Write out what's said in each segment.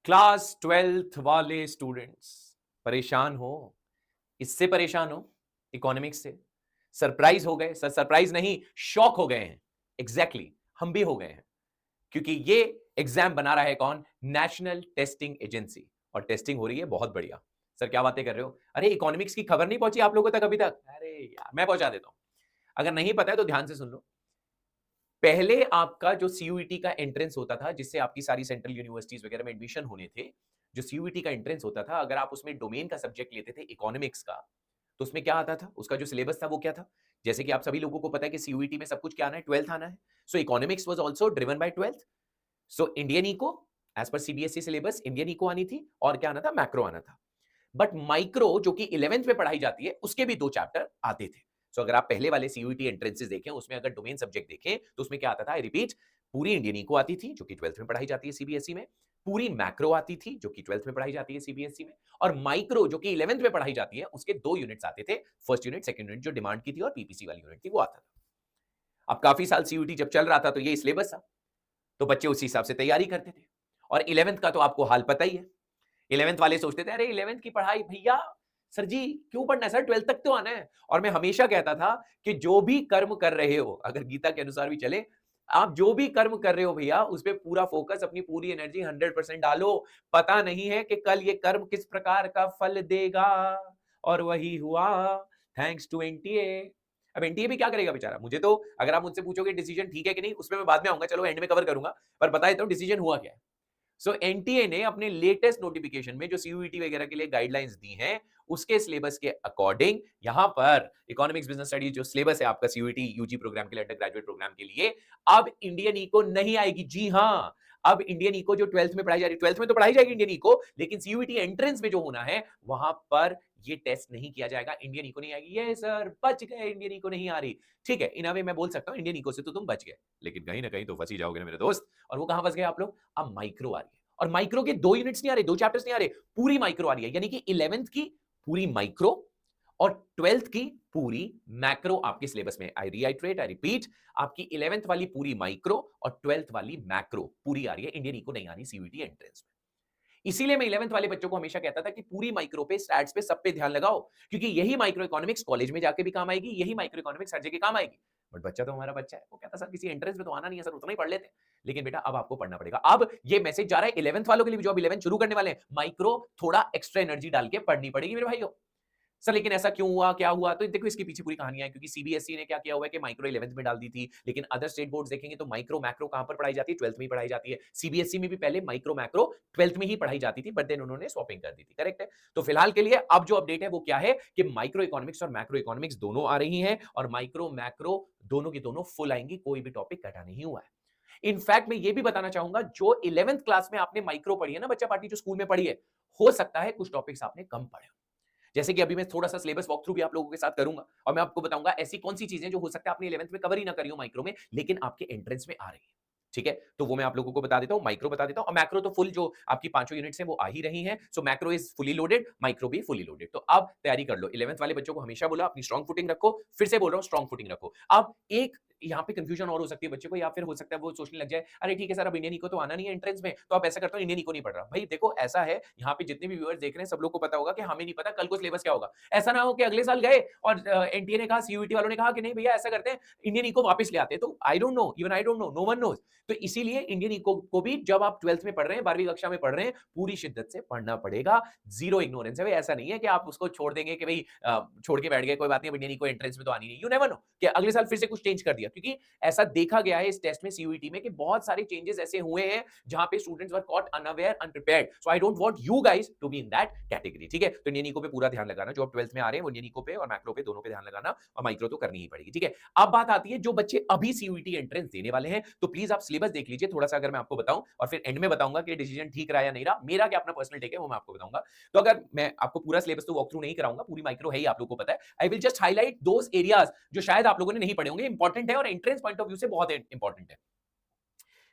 Class 12th वाले students परेशान हो, इससे परेशान हो, इकोनॉमिक्स से सरप्राइज हो गए, सरप्राइज नहीं, शॉक हो गए हैं। एग्जैक्टली exactly, हम भी हो गए हैं क्योंकि ये एग्जाम बना रहा है कौन? National testing agency. और टेस्टिंग हो रही है बहुत बढ़िया। सर क्या बातें कर रहे हो? अरे इकोनॉमिक्स की खबर नहीं पहुंची आप लोगों तक अभी तक? अरे यार मैं पहुंचा देता हूं। अगर नहीं पता है तो ध्यान से सुन लो। पहले आपका जो सीयूईटी का एंट्रेंस होता था, जिससे आपकी सारी सेंट्रल यूनिवर्सिटीज वगैरह में एडमिशन होने थे, जो सीयूईटी का एंट्रेंस होता था, अगर आप उसमें डोमेन का सब्जेक्ट लेते थे इकोनॉमिक्स का, तो उसमें क्या आता था? उसका जो सिलेबस था वो क्या था? जैसे कि आप सभी लोगों को पता है कि सीयूईटी में सब कुछ क्या आना है? 12th आना है। So economics was also driven by 12th। So Indian eco as per CBSE syllabus Indian eco आनी थी, और क्या आना था? मैक्रो आना था। बट माइक्रो जो कि 11th में पढ़ाई जाती है, उसके भी 2 चैप्टर आते थे। सो अगर आप पहले वाले सीयूईटी एंट्रेंसेस देखें, उसमें अगर डोमेन सब्जेक्ट देखें, तो उसमें क्या आता था? आई रिपीट, पूरी इंडियन इको आती थी जो कि 12th में पढ़ाई जाती है सीबीएसई में, पूरी मैक्रो आती थी जो कि 12th में पढ़ाई जाती है सीबीएसई में, और माइक्रो जो कि 11th में पढ़ाई जाती है, उसके 2 यूनिट्स आते थे। फर्स्ट यूनिट, सेकंड यूनिट जो डिमांड की थी, और पीपीसी वाली यूनिट थी वो आता था। अब काफी साल सीयूईटी जब चल रहा था तो ये सिलेबस था, तो बच्चे उसी हिसाब से तैयारी करते थे। और 11th का तो आपको हाल पता ही है। 11th वाले सोचते थे अरे 11th की पढ़ाई भैया, सर जी क्यों पढ़ना है सर, 12th तक तो आना है। और मैं हमेशा कहता था कि जो भी कर्म कर रहे हो, अगर गीता के अनुसार भी चले, आप जो भी कर्म कर रहे हो भैया, उस पे पूरा फोकस, अपनी पूरी एनर्जी 100% डालो। पता नहीं है कि कल ये कर्म किस प्रकार का फल देगा। और वही हुआ, थैंक्स टू एनटीए। अब एनटीए भी क्या करेगा बेचारा? मुझे तो अगर आप मुझसे पूछोगे डिसीजन ठीक है कि नहीं, उसमें मैं बाद में आऊंगा, चलो एंड में कवर करूंगा, पर बता देता हूं डिसीजन हुआ क्या है। सो एनटीए ने अपने लेटेस्ट नोटिफिकेशन में जो सीयूईटी वगैरह के लिए गाइडलाइंस दी हैं, उसके सिलेबस के अकॉर्डिंग यहां पर इकोनॉमिक्स बिजनेस स्टडीज जो सिलेबस है आपका सीयूईटी यूजी प्रोग्राम के लिए, अंडर ग्रेजुएट प्रोग्राम के लिए, अब इंडियन इको नहीं आएगी। जी हां, अब इंडियन इको जो 12th में पढ़ाई जा रही है, 12th में तो पढ़ाई जाएगी इंडियन इको, लेकिन सीयूईटी एंट्रेंस में जो होना है, वहां पर ये टेस्ट नहीं किया जाएगा। इंडियन इको नहीं आएगी। ये सर बच गए, इंडियन इको नहीं आ रही। ठीक है, इन अ वे मैं बोल सकता हूं इंडियन इको से तो तुम बच गए, लेकिन कहीं ना कहीं तो फंस ही जाओगे ना मेरे दोस्त। और वो कहां फंस गए आप लोग? अब माइक्रो आ रही है, और माइक्रो के 2 यूनिट्स नहीं आ रहे, 2 चैप्टर्स नहीं आ रहे, पूरी माइक्रो आ रही है। यानी कि 11th की पूरी माइक्रो और 12th की पूरी मैक्रो आपके सिलेबस में। आई रीआइट्रेट, आई रिपीट, आपकी 11th वाली पूरी माइक्रो और 12th वाली मैक्रो पूरी आ रही है। इंडियन इको नहीं आ रही सीयूईटी एंट्रेंस में। इसीलिए मैं 11th वाले बच्चों को हमेशा कहता था कि पूरी माइक्रो पे, स्टैट्स पे, सब पे ध्यान लगाओ, क्योंकि यही माइक्रो इकोनॉमिक्स कॉलेज में जाके भी काम आएगी, यही माइक्रो इकोनॉमिक्स हर जगह काम आएगी। बट बच्चा तो हमारा बच्चा है, वो कहता सर किसी एंट्रेंस में तो आना नहीं है सर, उतना ही पढ़ लेते हैं। लेकिन बेटा अब आपको पढ़ना पड़ेगा। अब ये मैसेज जा रहा है 11th वालों के लिए भी, जो अब 11th शुरू करने वाले हैं, माइक्रो थोड़ा एक्स्ट्रा एनर्जी डाल के पढ़नी पड़ेगी मेरे भाइयों। सर लेकिन ऐसा क्यों हुआ, क्या हुआ? तो देखो इसके पीछे पूरी कहानियां है, क्योंकि सीबीएसई ने क्या किया हुआ है कि माइक्रो 11th में डाल दी थी, लेकिन अदर स्टेट बोर्ड्स देखेंगे तो माइक्रो मैक्रो कहां पर पढ़ाई जाती है? 12th में ही पढ़ाई जाती है। सीबीएसई में भी पहले माइक्रो मैक्रो 12th में ही पढ़ाई जाती थी, बट देन उन्होंने स्वैपिंग कर दी थी। करेक्ट है? तो फिलहाल के लिए अब जो अपडेट है वो क्या है कि माइक्रो इकोनॉमिक्स और मैक्रो इकोनॉमिक्स दोनों आ रही हैं, और माइक्रो मैक्रो दोनों की दोनों फुल आएंगी, कोई भी टॉपिक कटा नहीं हुआ है। इनफैक्ट मैं ये भी बताना चाहूंगा, जो 11th क्लास में आपने माइक्रो पढ़ी है ना बच्चा पार्टी, जो स्कूल में पढ़ी है, हो सकता है कुछ टॉपिक्स आपने कम पढ़े हो। जैसे कि अभी मैं थोड़ा सा सिलेबस वॉक थ्रू भी आप लोगों के साथ करूंगा, और मैं आपको बताऊंगा ऐसी कौन सी चीजें जो हो सकता है आपने 11th में कवर ही ना करी हो माइक्रो में, लेकिन आपके एंट्रेंस में आ रही है। ठीक है, तो वो मैं आप लोगों को बता देता हूं, माइक्रो बता देता हूं, और मैक्रो तो फुल जो आपकी पांचों यूनिट्स हैं वो आ ही रही हैं। So macro is fully loaded, micro भी फुली लोडेड। तो अब तैयारी कर लो। 11th वाले बच्चों को हमेशा बोला अपनी स्ट्रॉन्ग फुटिंग रखो, फिर से बोल रहा हूं स्ट्रॉन्ग फुटिंग रखो। अब एक यहाँ पे कंफ्यूजन और हो सकती है बच्चे को, या फिर हो सकता है वो सोचने लग जाए अरे ठीक है सर अब इंडियन इको तो आना नहीं है एंट्रेंस में, तो आप ऐसा करता हूं इंडियन इको नहीं पढ़ रहा। भाई देखो ऐसा है, यहाँ पे जितने भी व्यूअर्स देख रहे हैं सब लोग को पता होगा कि हमें नहीं पता कल को सिलेबस क्या होगा। ऐसा ना हो कि अगले साल गए और एनटीए ने कहा, सीयूईटी वालों ने कहा कि नहीं भैया ऐसा करते हैं इंडियन इको वापस ले आते हैं। तो I don't know, even I don't know, no one knows. तो इसीलिए इंडियन इको को भी जब आप 12th में पढ़ रहे हैं, 12वीं कक्षा में पढ़ रहे हैं, पूरी शिद्दत से पढ़ना पड़ेगा। जीरो इग्नोरेंस है भाई। ऐसा नहीं है कि आप उसको छोड़ देंगे कि भाई छोड़ के बैठ गए, कोई बात नहीं, इंडियन इको एंट्रेंस में तो आनी नहीं। यू नेवर नो कि अगले साल फिर से कुछ चेंज कर दिया, क्योंकि ऐसा देखा गया है इस टेस्ट में सीयूईटी में कि बहुत सारे चेंजेस ऐसे हुए हैं जहां पे students were caught unaware, unprepared. So I don't want you guys to be in that category. ठीक है, तो इंडियन इको पे पूरा ध्यान लगाना, जो आप 12th में आ रहे हैं वो इंडियन इको पे और मैक्रो पे दोनों पे ध्यान लगाना, और माइक्रो तो करनी ही पड़ेगी। ठीक है, अब बात आती है जो बच्चे अभी सीयूईटी एंट्रेंस देने वाले हैं, तो प्लीज आप सिलेबस देख लीजिए थोड़ा सा, अगर मैं आपको बताऊं, और फिर एंड में बताऊंगा कि डिसीजन ठीक रहा या नहीं रहा, मेरा क्या अपना पर्सनल टेक है वो मैं आपको बताऊंगा। तो अगर मैं आपको पूरा सिलेबस तो वॉक थ्रू नहीं कराऊंगा, पूरी माइक्रो है ही, आप लोगों को पता है। I will just highlight those areas जो शायद आप लोगों ने नहीं पढ़े होंगे, इंपॉर्टेंट है और एंट्रेंस पॉइंट ऑफ व्यू से बहुत इंपॉर्टेंट है।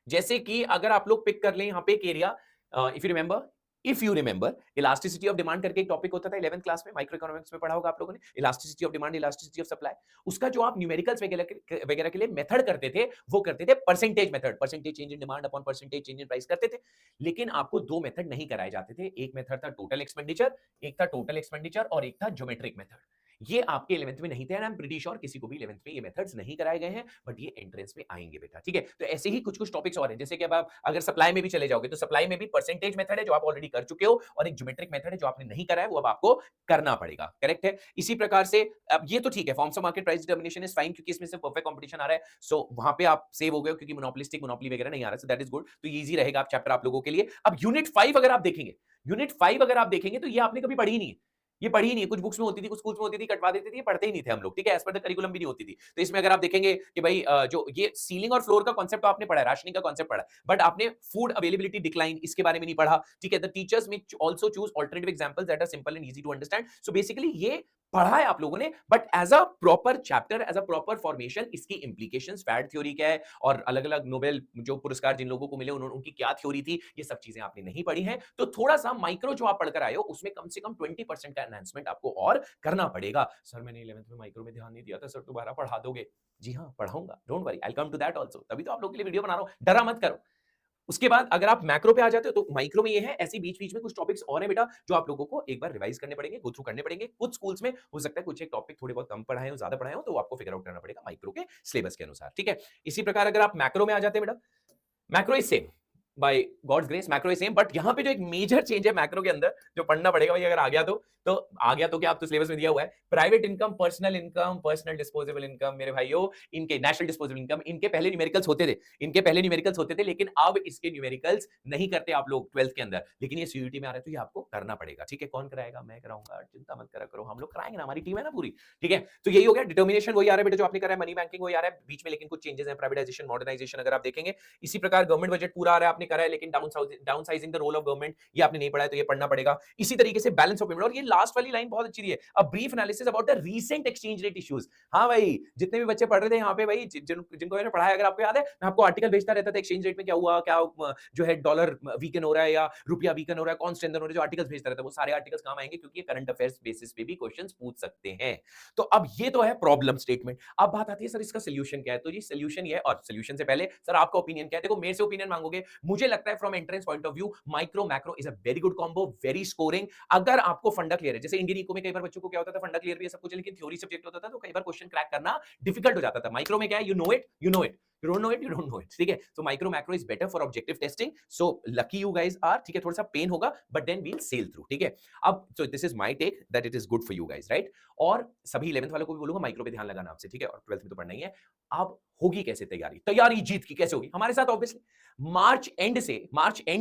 जैसे कि अगर आप लोग पिक कर लें यहां पे एक area, if you remember if you remember, elasticity of demand करके एक टॉपिक होता था 11th क्लास में, माइक्रो इकोनॉमिक्स में पढ़ा होगा आप लोगों ने, elasticity of demand, elasticity of supply. उसका जो आप न्यूमेरिकल्स वगैरह के लिए मेथड करते थे, वो करते थे percentage method, percentage change in demand upon percentage change in price करते थे। लेकिन आपको दो मेथड नहीं कराए जाते थे, एक मेथड था टोटल एक्सपेंडिचर, एक था टोटल एक्सपेंडिचर और एक था ज्योमेट्रिक मेथड। ये आपके 11th में नहीं थे, and I am pretty sure किसी को भी 11th में ये मेथड्स नहीं कराए गए हैं, बट ये एंट्रेंस में आएंगे बेटा, ठीक है। तो ऐसे ही कुछ कुछ टॉपिक्स और हैं, जैसे कि अब आप अगर सप्लाई में भी चले जाओगे तो सप्लाई में भी परसेंटेज मेथड है जो आप ऑलरेडी कर चुके हो, और एक ज्योमेट्रिक मेथड है जो आपने नहीं करा है, वो अब आपको करना पड़ेगा, करेक्ट है। इसी प्रकार से अब ये तो ठीक है, forms of market price determination is fine, क्योंकि इसमें से परफेक्ट कंपटीशन आ रहा है, सो वहां पे आप सेव हो गए हो, क्योंकि मोनोपोलिस्टिक मोनोपोली वगैरह नहीं आ रहा है, सो दैट इज गुड। तो ये इजी रहेगा आप चैप्टर आप लोगों के लिए। अब यूनिट 5 अगर आप देखेंगे, यूनिट 5 अगर आप देखेंगे तो ये आपने कभी पढ़ी नहीं है, ये पढ़ी नहीं है, कुछ बुक्स में होती थी, कुछ स्कूल्स में होती थी, कटवा देते थे, ये पढ़ते ही नहीं थे हम लोग, ठीक है, एज पर द करिकुलम भी नहीं होती थी। तो इसमें अगर आप देखेंगे कि भाई जो ये सीलिंग और फ्लोर का कांसेप्ट तो आपने पढ़ा है, राशनिंग का कांसेप्ट पढ़ा है, बट आपने फूड अवेलेबिलिटी डिक्लाइन इसके बारे में नहीं पढ़ा, ठीक है। The teachers may also choose alternative examples that are simple and easy to understand. So basically ये पढ़ा है आप लोगों ने, but as a proper chapter, as a proper formation, इसकी इंप्लीकेशंस, फैट थ्योरी क्या है, और अलग अलग नोबेल जो पुरस्कार जिन लोगों को मिले उन्होंने उनकी क्या थ्योरी थी, ये सब चीजें आपने नहीं पढ़ी हैं। तो थोड़ा सा माइक्रो जो आप पढ़कर आए हो उसमें कम से कम 20% का एनहांसमेंट आपको और करना पड़ेगा। सर मैंने 11th में माइक्रो में ध्यान नहीं दिया था, सर दोबारा पढ़ा दोगे? जी हाँ, पढ़ाऊंगा, don't worry, I will come to that also, तभी तो आप लोगों के लिए वीडियो बना रहा हूं, डरा मत करो। उसके बाद अगर आप मैक्रो पे आ जाते हो तो माइक्रो में ये है, ऐसे बीच-बीच में कुछ टॉपिक्स और हैं बेटा जो आप लोगों को एक बार रिवाइज करने पड़ेंगे, गो थ्रू करने पड़ेंगे। कुछ स्कूल्स में हो सकता है कुछ एक टॉपिक थोड़े बहुत कम पढ़ाए हो, ज्यादा पढ़ाए हो, तो वो आपको फिगर आउट करना पड़ेगा माइक्रो के सिलेबस के अनुसार, ठीक है। इसी प्रकार अगर आप मैक्रो में आ जाते हैं बेटा, macro is same, by God's grace macro is same, but यहां पे जो एक मेजर चेंज है मैक्रो के अंदर जो पढ़ना पड़ेगा भाई, अगर आ गया आ गया तो क्या, आप तो सिलेबस में दिया हुआ है, private income, personal disposable income, मेरे भाइयों, इनके नेशनल डिस्पोजेबल इनकम, इनके पहले न्यूमेरिकल्स होते थे, लेकिन अब इसके न्यूमेरिकल्स नहीं करते आप लोग 12th के अंदर, लेकिन ये सीयूईटी में आ रहा है तो ये आपको करना पड़ेगा, ठीक है। कौन कराएगा? मैं कराऊंगा, चिंता मत करा करो, हम लोग कराएंगे ना, हमारी टीम है ना पूरी, ठीक है। तो यही हो गया, डिटर्मिनेशन वही आ रहा है बेटा जो आपने करा है, मनी बैंकिंग वही आ रहा है, बीच में लेकिन कुछ चेंजेस हैं, प्राइवेटाइजेशन, मॉडर्नाइजेशन अगर आप देखेंगे। इसी प्रकार गवर्नमेंट बजट पूरा आ रहा है, आपने करा है, लेकिन downsizing the role of government ये आपने नहीं पढ़ा है, तो ये पढ़ना पड़ेगा। इसी तरीके से बैलेंस ऑफ पेमेंट, और ये लास्ट वाली लाइन बहुत अच्छी दी है, a brief analysis about the recent exchange rate issues. हाँ भाई, जितने भी बच्चे पढ़ रहे थे यहाँ पे भाई, जिनको मैंने पढ़ाया, अगर आपको याद है, मैं आपको आर्टिकल भेजता रहता था, एक्सचेंज रेट में क्या हुआ, क्या जो है डॉलर वीकन हो रहा है या रुपया वीकन हो रहा है, कौन स्ट्रेंथन हो रहा है, जो आर्टिकल्स भेजता रहता है, वो सारे आर्टिकल्स काम आएंगे, क्योंकि ये करंट अफेयर्स बेसिस पे भी क्वेश्चंस पूछ सकते हैं। तो अब ये तो है प्रॉब्लम स्टेटमेंट। अब बात आती है सर इसका सोल्यूशन क्या है, तो जी सोल्यूशन ये है, और सोल्यूशन से पहले सर आपका ओपिनियन क्या है? देखो मेरे से ओपिनियन मांगोगे, मुझे लगता है from entrance point of view micro macro is a very good combo, very scoring. अगर आपको फंडा क्लियर है, जैसे इंडियन इको में कई बार बच्चों को क्या होता था, फंडा क्लियर भी है सब कुछ, लेकिन थ्योरी सब्जेक्ट होता था तो कई बार क्वेश्चन क्रैक करना डिफिकल्ट हो जाता था। माइक्रो में क्या है, you know it, you know it, you don't know it, you don't know it, ठीक है। so micro macro is better for objective testing, so lucky you guys are, ठीक है। थोड़ा सा पेन होगा but then we'll sail through, ठीक है। अब so this is my take that it is good for you guys, right? और सभी 11th वालों को भी बोलूंगा माइक्रो पे ध्यान लगाना आपसे, ठीक है, और 12th में तो पढ़ना ही है। अब होगी कैसे तैयारी, तैयारी जीत की कैसे होगी हमारे साथ? ऑब्वियसली मार्च एंड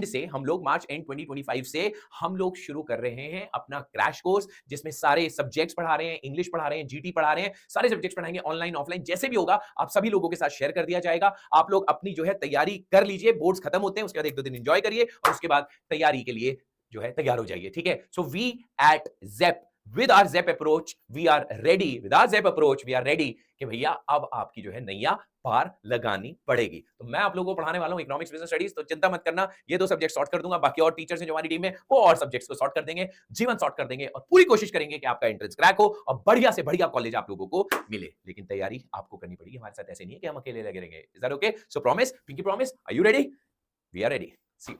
से हम लोग, मार्च एंड 2025 से हम लोग शुरू कर रहे हैं अपना क्रैश कोर्स, जिसमें सारे सब्जेक्ट्स पढ़ा रहे हैं, इंग्लिश पढ़ा रहे हैं, जीटी पढ़ा रहे हैं, सारे सब्जेक्ट्स पढ़ाएंगे, ऑनलाइन ऑफलाइन जैसे भी होगा, आप सभी लोगों के साथ शेयर कर दिया जाएगा। आप लोग अपनी जो है तैयारी कर लीजिए, बोर्ड्स खत्म होते हैं उसके बाद 1-2 दिन एंजॉय करिए, और उसके बाद तैयारी के लिए जो है तैयार हो जाइए, ठीक है। So we at ZEP, with our ZEP approach we are ready, with our ZEP approach we are ready कि भैया अब आपकी जो है नैया पार लगानी पड़ेगी। तो मैं आप लोगों को पढ़ाने वाला हूं इकोनॉमिक्स बिजनेस स्टडीज, तो चिंता मत करना, ये दो सब्जेक्ट सॉर्ट कर दूंगा, बाकी और टीचर्स हैं जो हमारी टीम में वो और सब्जेक्ट्स को सॉर्ट कर देंगे, जीवन सॉर्ट कर देंगे, और पूरी कोशिश करेंगे कि आपका एंट्रेंस क्रैक हो और बढ़िया से बढ़िया कॉलेज आप लोगों को मिले। लेकिन तैयारी आपको करनी पड़ेगी, हमारे साथ ऐसे नहीं है कि हम अकेले लगे रहेंगे। Is that okay? So promise, pinky promise, are you ready? We are ready. See you.